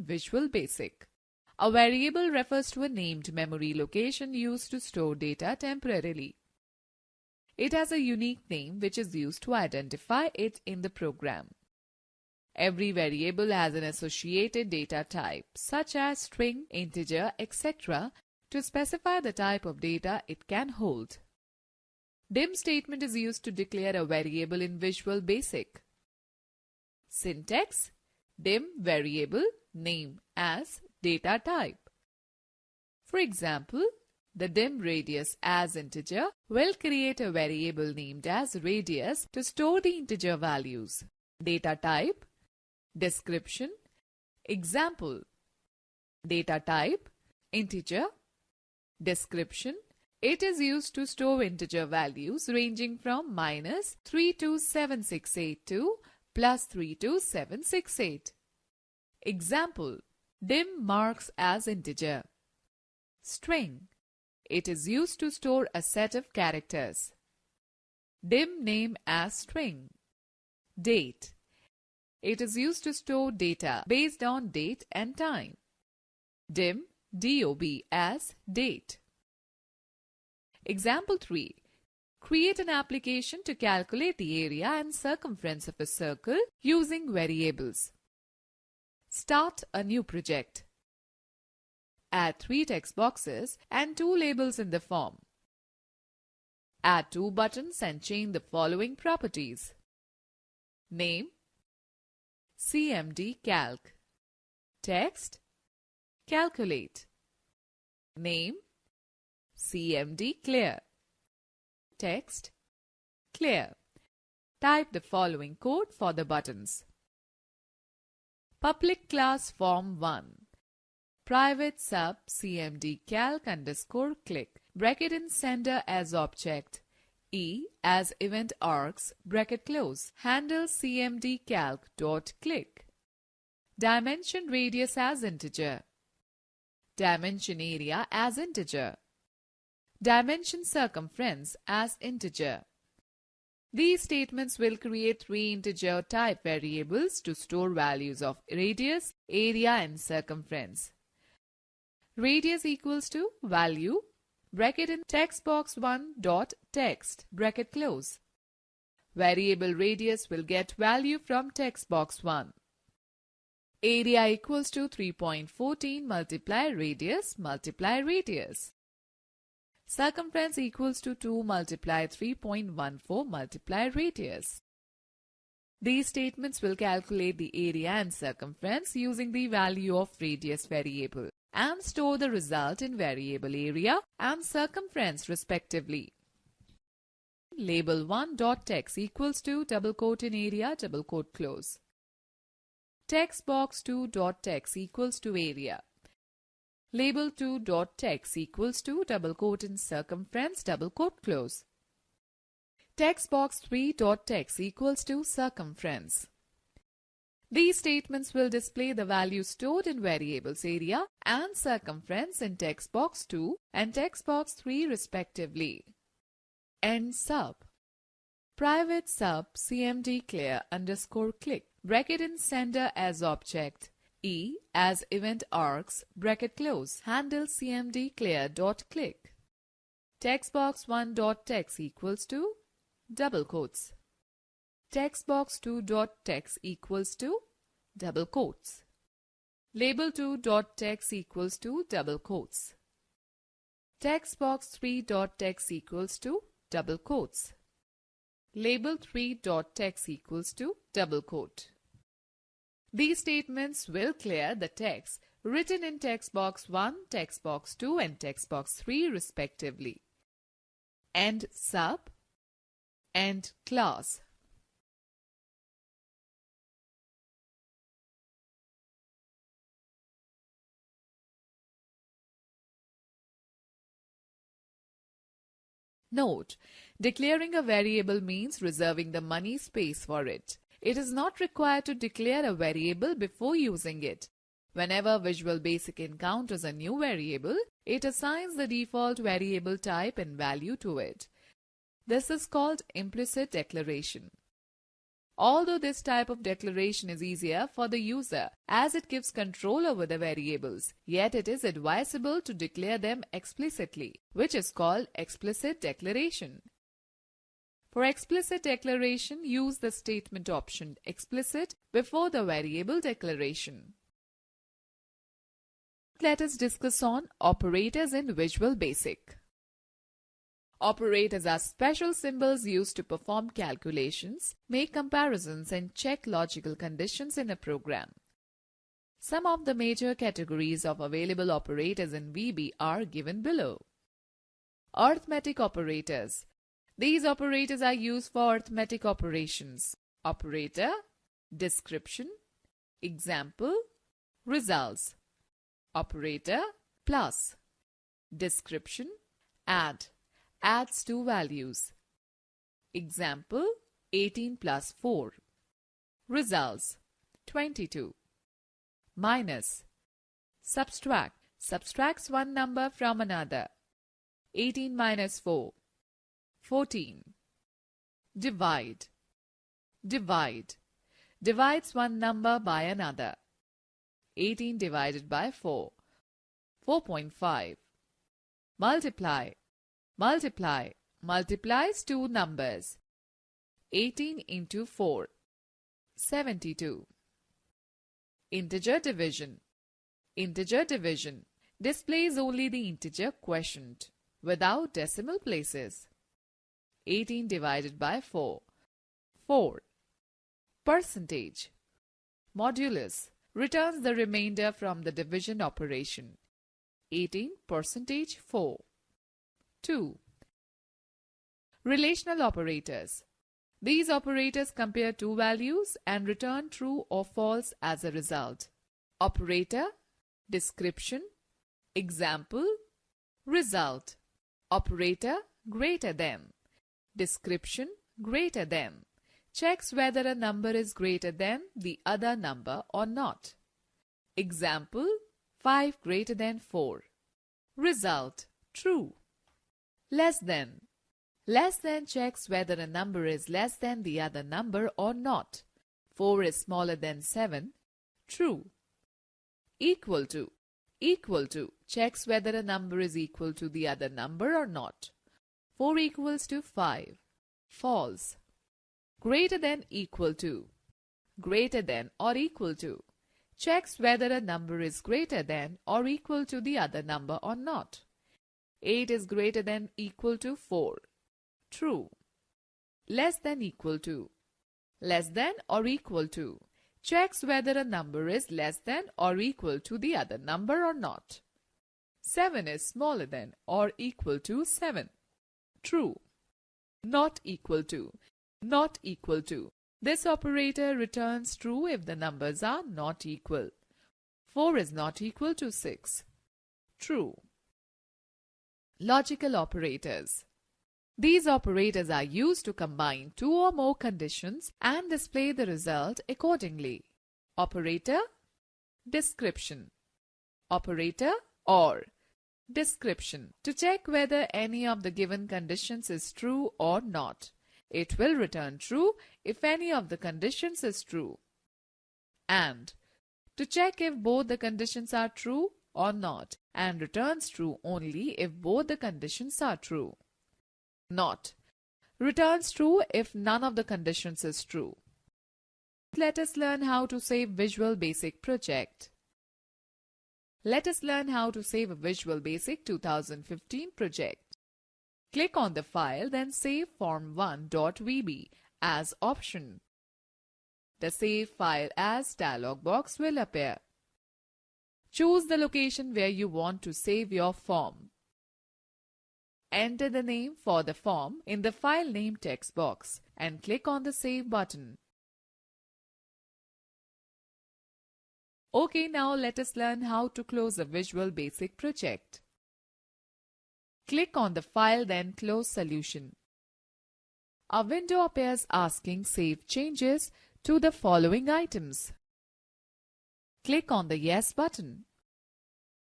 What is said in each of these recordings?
in Visual Basic. A variable refers to a named memory location used to store data temporarily. It has a unique name which is used to identify it in the program. Every variable has an associated data type, such as string, integer, etc., to specify the type of data it can hold. Dim statement is used to declare a variable in Visual Basic. Syntax: dim variable name as data type. For example, the dim radius as integer will create a variable named as radius to store the integer values. Data type, description, example. Data type, integer, description. It is used to store integer values ranging from -32768 to +32768. Example: dim marks as integer. String. It is used to store a set of characters. Dim name as string. Date. It is used to store data based on date and time. Dim DOB as date. Example 3. Create an application to calculate the area and circumference of a circle using variables. Start a new project. Add 3 text boxes and 2 labels in the form. Add 2 buttons and change the following properties. Name: CMD Calc. Text: Calculate. Name: CMD Clear. Text: Clear. Type the following code for the buttons. Public class form1. Private sub CMD calc underscore click, bracket in sender as object, E as event args, bracket close, handle CMD calc dot click. Dimension radius as integer. Dimension area as integer. Dimension circumference as integer. These statements will create 3 integer type variables to store values of radius, area and circumference. Radius equals to value, bracket in text box 1 dot text, bracket close. Variable radius will get value from text box 1. Area equals to 3.14 multiply radius multiply radius. Circumference equals to 2 multiply 3.14 multiply radius. These statements will calculate the area and circumference using the value of radius variable and store the result in variable area and circumference respectively. Label 1.text equals to double quote in area double quote close. Text box 2.text equals to area. Label 2.text equals to double quote in circumference double quote close. Text box 3.text equals to circumference. These statements will display the value stored in variables area and circumference in text box 2 and text box 3 respectively. End sub. Private sub CMD clear underscore click, bracket in sender as object, E as event args, bracket close, handle CMD clear dot click. Text box 1 dot text equals to double quotes. Text box 2 dot text equals to double quotes. Label 2 dot text equals to double quotes. Text box 3 dot text equals to double quotes. Label 3 dot text equals to double quote. These statements will clear the text written in text box 1, text box 2 and text box 3 respectively. End sub. End class. Note: declaring a variable means reserving the money space for it. It is not required to declare a variable before using it. Whenever Visual Basic encounters a new variable, it assigns the default variable type and value to it. This is called implicit declaration. Although this type of declaration is easier for the user as it gives control over the variables, yet it is advisable to declare them explicitly, which is called explicit declaration. For explicit declaration, use the statement option explicit before the variable declaration. Let us discuss on operators in Visual Basic. Operators are special symbols used to perform calculations, make comparisons, and check logical conditions in a program. Some of the major categories of available operators in VB are given below. Arithmetic operators. These operators are used for arithmetic operations. Operator, description, example, results. Operator, plus, description, add, adds two values. Example, 18 plus 4. Results, 22. Minus, subtract, subtracts one number from another. 18 minus 4, 14. Divide, divide, divides one number by another. 18 divided by 4, 4.5. Multiply, multiply, multiplies two numbers. 18 into 4, 72. Integer division. Integer division displays only the integer quotient without decimal places. 18 divided by 4, 4. Percentage. Modulus returns the remainder from the division operation. 18 percentage 4. 2. Relational operators. These operators compare two values and return true or false as a result. Operator, description, example, result. Operator greater than, description greater than, checks whether a number is greater than the other number or not. Example, 5 greater than 4. Result, true. Less than. Less than checks whether a number is less than the other number or not. 4 is smaller than 7. True. Equal to. Equal to checks whether a number is equal to the other number or not. 4 equals to 5. False. Greater than equal to. Greater than or equal to checks whether a number is greater than or equal to the other number or not. 8 is greater than equal to 4. True. Less than equal to. Less than or equal to checks whether a number is less than or equal to the other number or not. 7 is smaller than or equal to 7. True. Not equal to. Not equal to. This operator returns true if the numbers are not equal. 4 is not equal to 6. True. Logical operators. These operators are used to combine two or more conditions and display the result accordingly. Operator, description. Operator or description. To check whether any of the given conditions is true or not. It will return true if any of the conditions is true. And to check if both the conditions are true or not, and returns true only if both the conditions are true. Not. Returns true if none of the conditions is true. Let us learn how to save Visual Basic project. Let us learn how to save a Visual Basic 2015 project. Click on the file, then save form1.vb as option. The Save File As dialog box will appear. Choose the location where you want to save your form. Enter the name for the form in the File Name text box and click on the Save button. OK, now let us learn how to close a Visual Basic project. Click on the File, then Close Solution. A window appears asking Save changes to the following items. Click on the Yes button.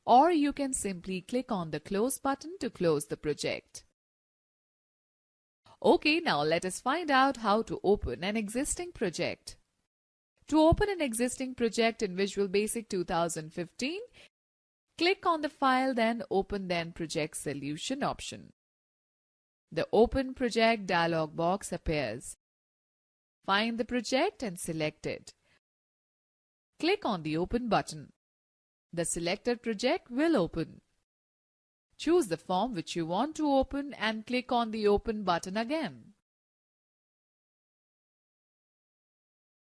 Or you can simply click on the Close button to close the project. Okay, now let us find out how to open an existing project. To open an existing project in Visual Basic 2015, click on the File, then Open then Project Solution option. The Open Project dialog box appears. Find the project and select it. Click on the Open button. The selected project will open. Choose the form which you want to open and click on the Open button again.